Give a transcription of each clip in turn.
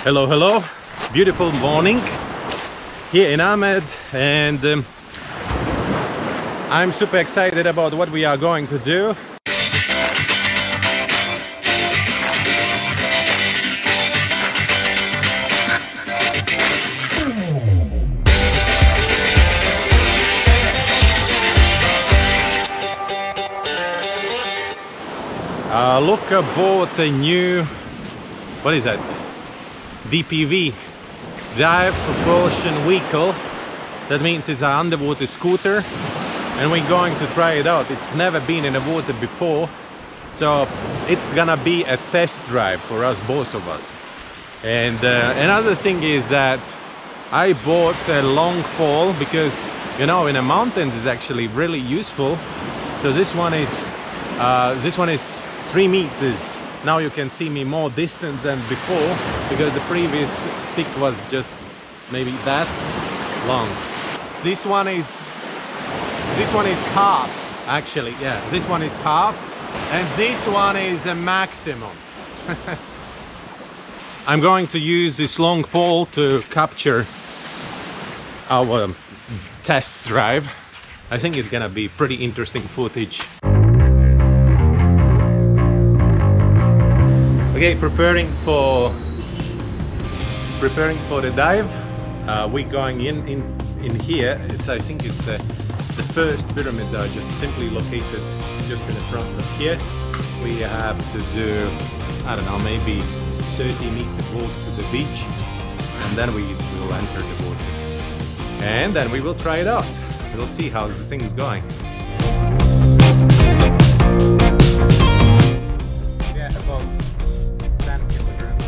Hello, hello, beautiful morning here in Amed, and I'm super excited about what we are going to do. Look, I bought a new, what is that? DPV, dive propulsion vehicle. That means it's an underwater scooter, and we're going to try it out. It's never been in the water before, so it's gonna be a test drive for us, both of us. And another thing is that I bought a long pole because, you know, in the mountains it's actually really useful. So this one is 3 meters. Now you can see me more distance than before because the previous stick was just maybe that long. This one is half, actually. Yeah, this one is half, and this one is a maximum. I'm going to use this long pole to capture our test drive. I think it's gonna be pretty interesting footage. Okay, preparing for the dive. We're going in here. I think it's the first pyramids are just simply located just in the front of here. We have to do, I don't know, maybe 30 meters walk to the beach, and then we will enter the water, and then we will try it out. We'll see how this thing is going. Yeah, about 10 kilograms.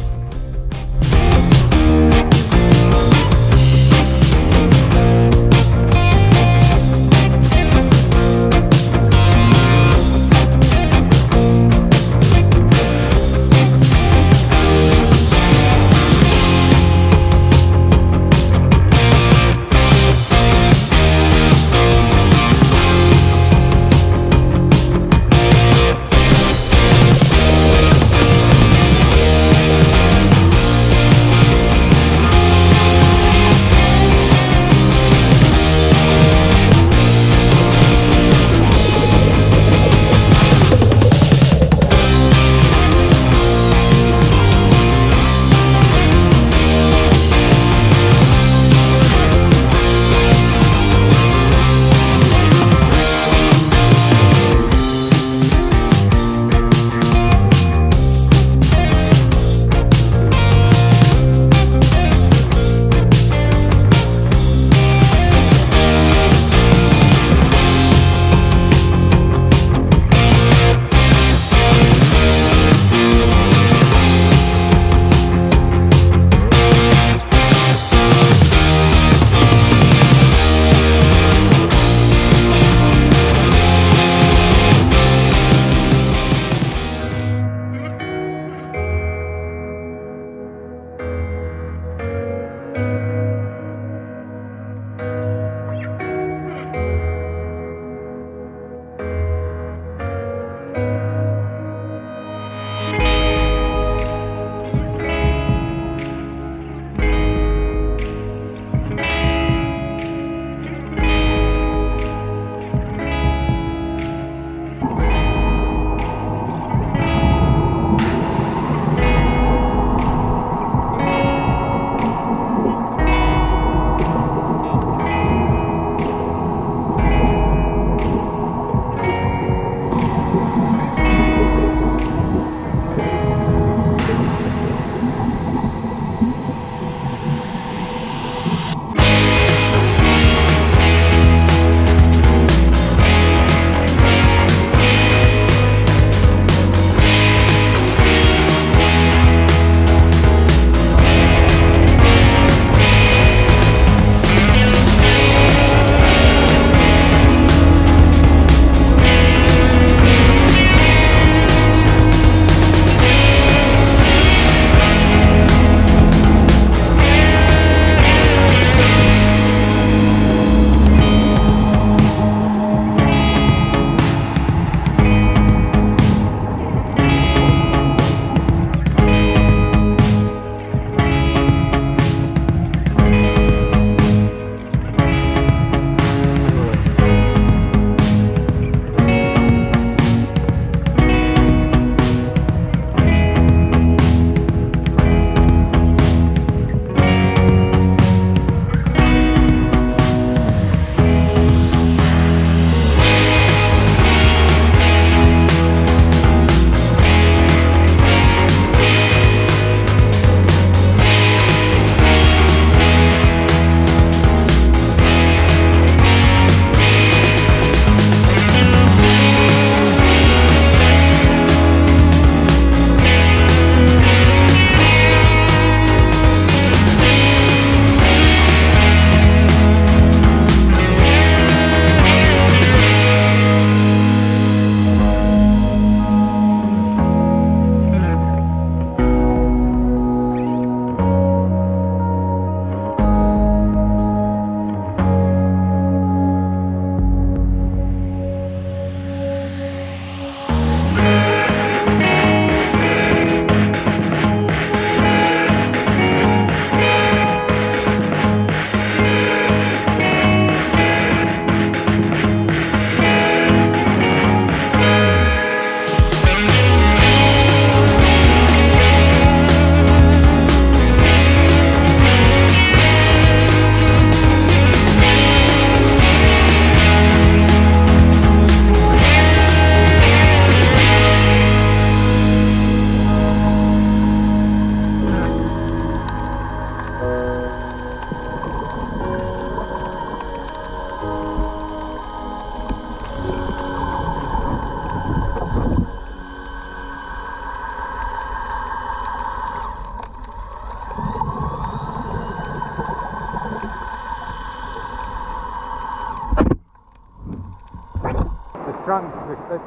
strong,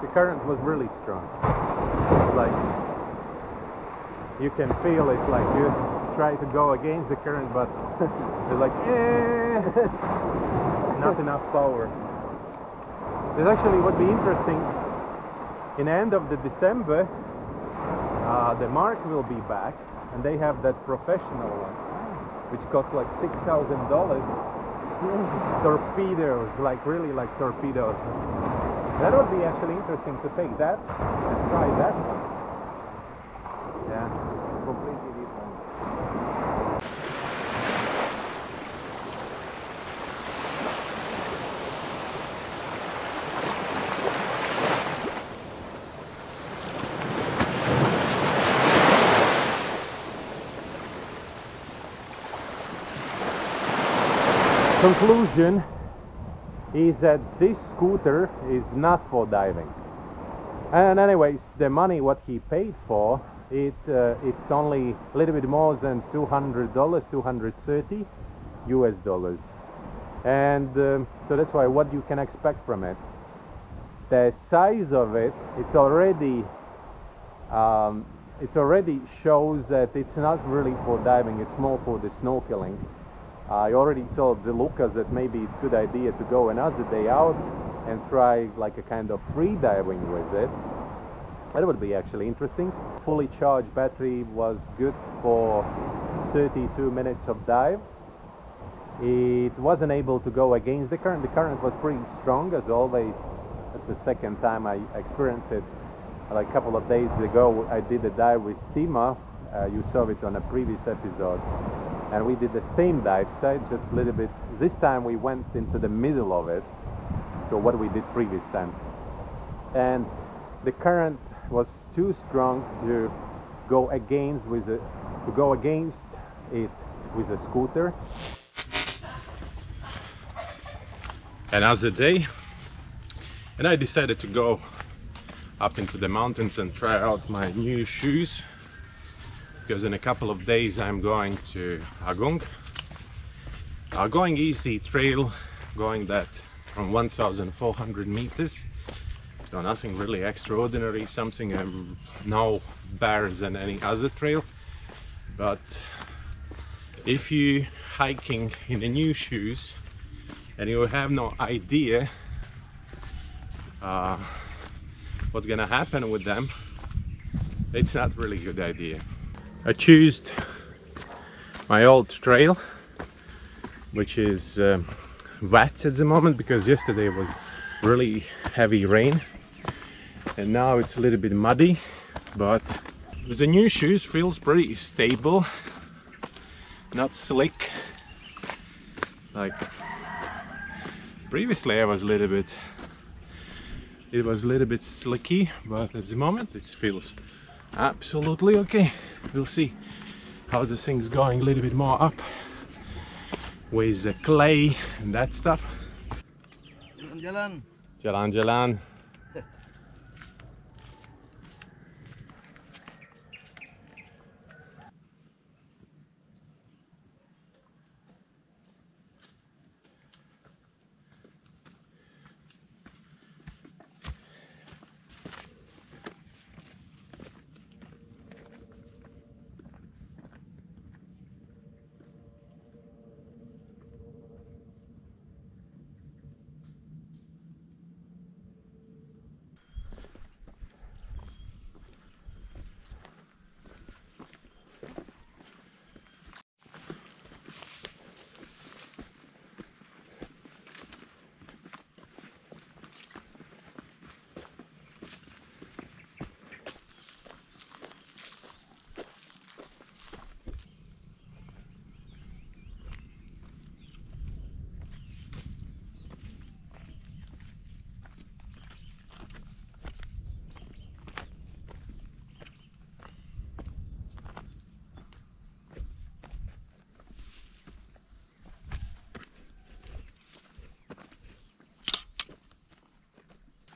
the current was really strong. Like, you can feel it, like you try to go against the current, but it's like, not enough power. This actually would be interesting. In the end of the December, the Mark will be back, and they have that professional one, which costs like $6,000. Torpedoes, like really like torpedoes. That would be actually interesting to take that and try that one. Yeah, completely different. Conclusion is that this scooter is not for diving. And anyways, the money what he paid for it, it's only a little bit more than $200, 230 US dollars. And so that's why what you can expect from it. The size of it, it's already shows that it's not really for diving, it's more for the snorkeling. I already told the Lucas that maybe it's a good idea to go another day out and try like a kind of free diving with it. That would be actually interesting. Fully charged battery was good for 32 minutes of dive. It wasn't able to go against the current. The current was pretty strong as always. That's the second time I experienced it. Like a couple of days ago I did a dive with Sima. You saw it on a previous episode. And we did the same dive site, just a little bit. This time we went into the middle of it, so what we did previous time. And the current was too strong to go against it with a scooter. Another day, and I decided to go up into the mountains and try out my new shoes. Because in a couple of days I'm going to Agong. Going easy trail, going that from 1,400 meters. So nothing really extraordinary, something no better than any other trail. But if you hiking in the new shoes and you have no idea what's gonna happen with them, it's not really a good idea. I chose my old trail, which is wet at the moment because yesterday was really heavy rain and now it's a little bit muddy, but with the new shoes feels pretty stable, not slick. Like previously it was a little bit slicky, but at the moment it feels absolutely okay. We'll see how the thing's going a little bit more up with the clay and that stuff. Jalan-jalan. Jalan-jalan.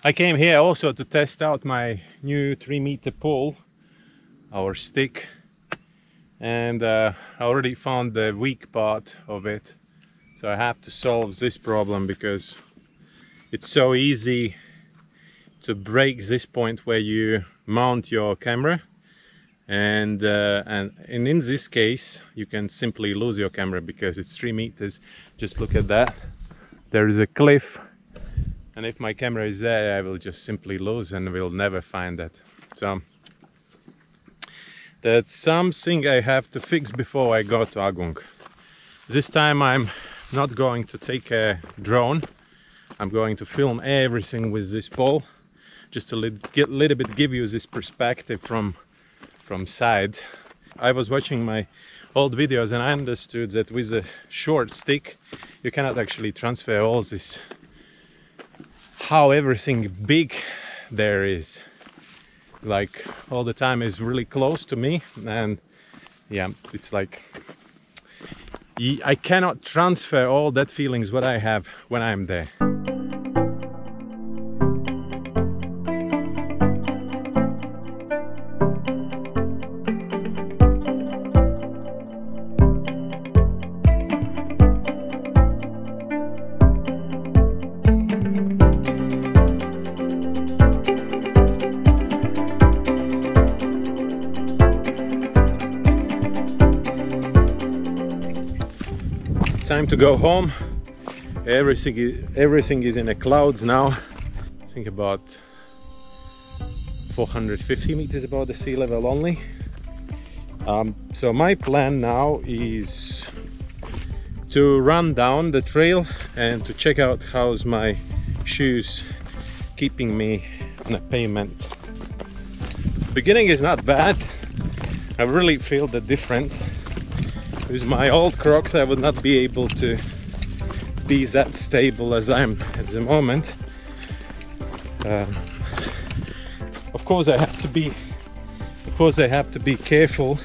I came here also to test out my new 3-meter pole, our stick, and I already found the weak part of it, so I have to solve this problem because it's so easy to break this point where you mount your camera, and in this case you can simply lose your camera because it's 3 meters. Just look at that, there is a cliff, and if my camera is there I will just simply lose and we'll never find that. So that's something I have to fix before I go to Agung. This time I'm not going to take a drone, I'm going to film everything with this pole, just to little bit give you this perspective from side. I was watching my old videos and I understood that with a short stick you cannot actually transfer all this, how everything big there is, like all the time is really close to me, and yeah, it's like I cannot transfer all that feelings what I have when I'm there. Time to go home. Everything is in the clouds now. I think about 450 meters above the sea level only. So my plan now is to run down the trail and to check out how's my shoes keeping me on the pavement. Beginning is not bad. I really feel the difference. With my old Crocs I would not be able to be that stable as I am at the moment. Of course I have to be careful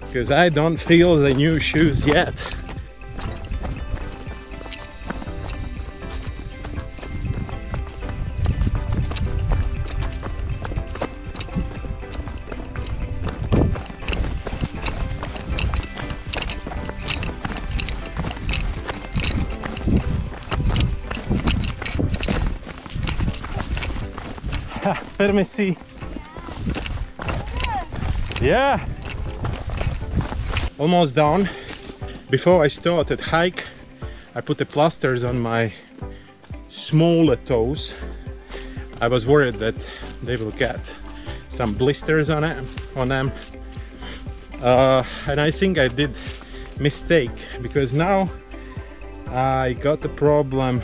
because I don't feel the new shoes yet. Merci. Yeah, almost done. Before I started hike, I put the plasters on my smaller toes. I was worried that they will get some blisters on them, and I think I did mistake because now I got the problem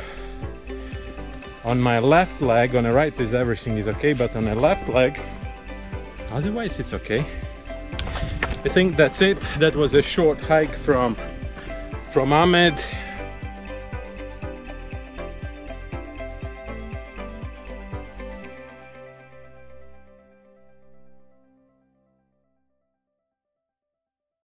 on my left leg. On the right is everything is okay, but on the left leg otherwise it's okay. I think that's it. That was a short hike from Amed